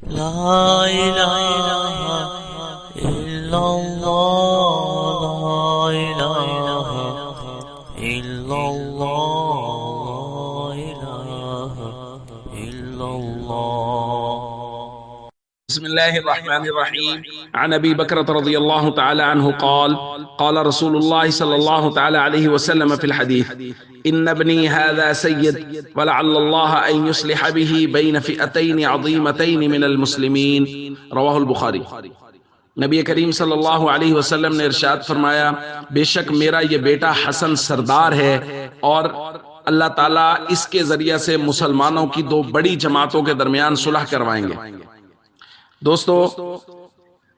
لا إله إلا الله، لا إله إلا الله، لا إله إلا الله. بسم الله الرحمن الرحيم. عن أبي بكرة رضي الله تعالى عنه قال قال رسول الله صلى الله تعالى عليه وسلم في الحديث: إن ابني هذا سيد ولعل الله أن يصلح به بين فئتين عظيمتين من المسلمين. رواہ البخاری۔ نبی کریم صلی اللہ علیہ وسلم نے ارشاد فرمایا، بے شک میرا یہ بیٹا حسن سردار ہے، اور اللہ تعالیٰ اس کے ذریعے سے مسلمانوں کی دو بڑی جماعتوں کے درمیان صلح کروائیں گے۔ دوستو،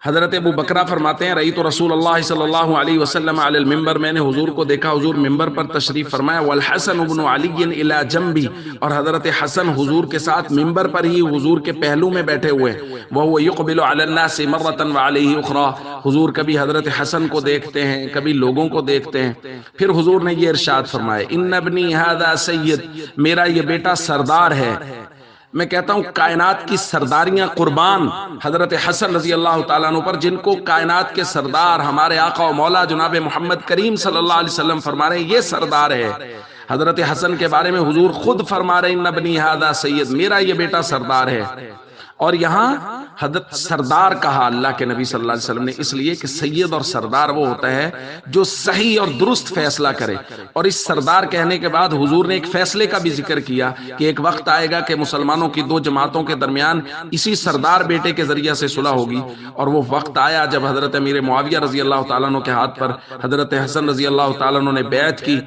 حضرت ابو بکرہ فرماتے ہیں، رأیت رسول اللہ صلی اللہ علیہ وسلم علی المنبر، میں نے حضور کو دیکھا، حضور منبر پر تشریف فرمایا، والحسن بن علی الی جنبی، اور حضرت حسن حضور کے ساتھ منبر پر ہی حضور کے پہلو میں بیٹھے ہوئے، وہو یقبل علی الناس مرۃ وعلیہ اخری، حضور کبھی حضرت حسن کو دیکھتے ہیں، کبھی لوگوں کو دیکھتے ہیں۔ پھر حضور نے یہ ارشاد فرمایا، ان ابنی ھذا سید، میرا یہ بیٹا سردار ہے۔ میں کہتا ہوں کائنات کی سرداریاں قربان حضرت حسن رضی اللہ تعالیٰ عنہ پر، جن کو کائنات کے سردار ہمارے آقا و مولا جناب محمد کریم صلی اللہ علیہ وسلم فرما رہے ہیں یہ سردار ہے۔ حضرت حسن کے بارے میں حضور خود فرما رہے ہیں، ان ابنی ھذا سید، میرا یہ بیٹا سردار ہے۔ اور یہاں حضرت سردار کہا اللہ کے نبی صلی اللہ علیہ وسلم نے، اس لیے کہ سید اور سردار وہ ہوتا ہے جو صحیح اور درست فیصلہ کرے۔ اور اس سردار کہنے کے بعد حضور نے ایک فیصلے کا بھی ذکر کیا کہ ایک وقت آئے گا کہ مسلمانوں کی دو جماعتوں کے درمیان اسی سردار بیٹے کے ذریعے سے صلح ہوگی، اور وہ وقت آیا جب حضرت امیر معاویہ رضی اللہ تعالیٰ عنہ کے ہاتھ پر حضرت حسن رضی اللہ تعالیٰ عنہ نے بیعت کی،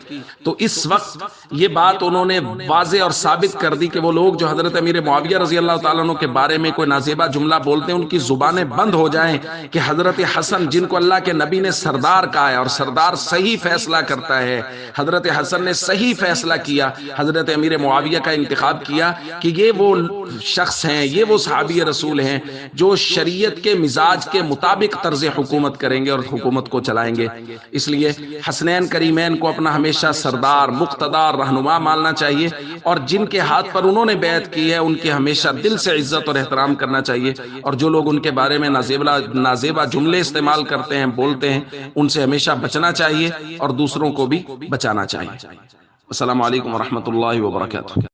تو اس وقت یہ بات انہوں نے واضح اور ثابت کر دی کہ وہ لوگ جو حضرت امیر معاویہ رضی اللہ تعالیٰ عنہ کے بارے میں کوئی نازیبہ جملہ بولتے ہیں ان کی زبانیں بند ہو جائیں، کہ حضرت حسن جن کو اللہ کے نبی نے سردار کہا ہے، اور سردار صحیح فیصلہ کرتا ہے، حضرت حسن نے صحیح فیصلہ کیا، حضرت امیر معاویہ کا انتخاب کیا کہ یہ وہ شخص ہیں، یہ وہ صحابی رسول ہیں جو شریعت کے مزاج کے مطابق طرز حکومت کریں گے اور حکومت کو چلائیں گے۔ اس لیے حسنین کریمین کو اپنا ہمیشہ سردار، مقتدار، رہنما ماننا چاہیے، اور جن کے ہاتھ پر انہوں نے بیعت کی ہے ان کے ہمیشہ دل سے عزت اور احترام کرنا چاہیے، اور جو لوگ ان کے بارے میں نازیبہ جملے استعمال کرتے ہیں، بولتے ہیں، ان سے ہمیشہ بچنا چاہیے اور دوسروں کو بھی بچانا چاہیے۔ السلام علیکم ورحمۃ اللہ وبرکاتہ۔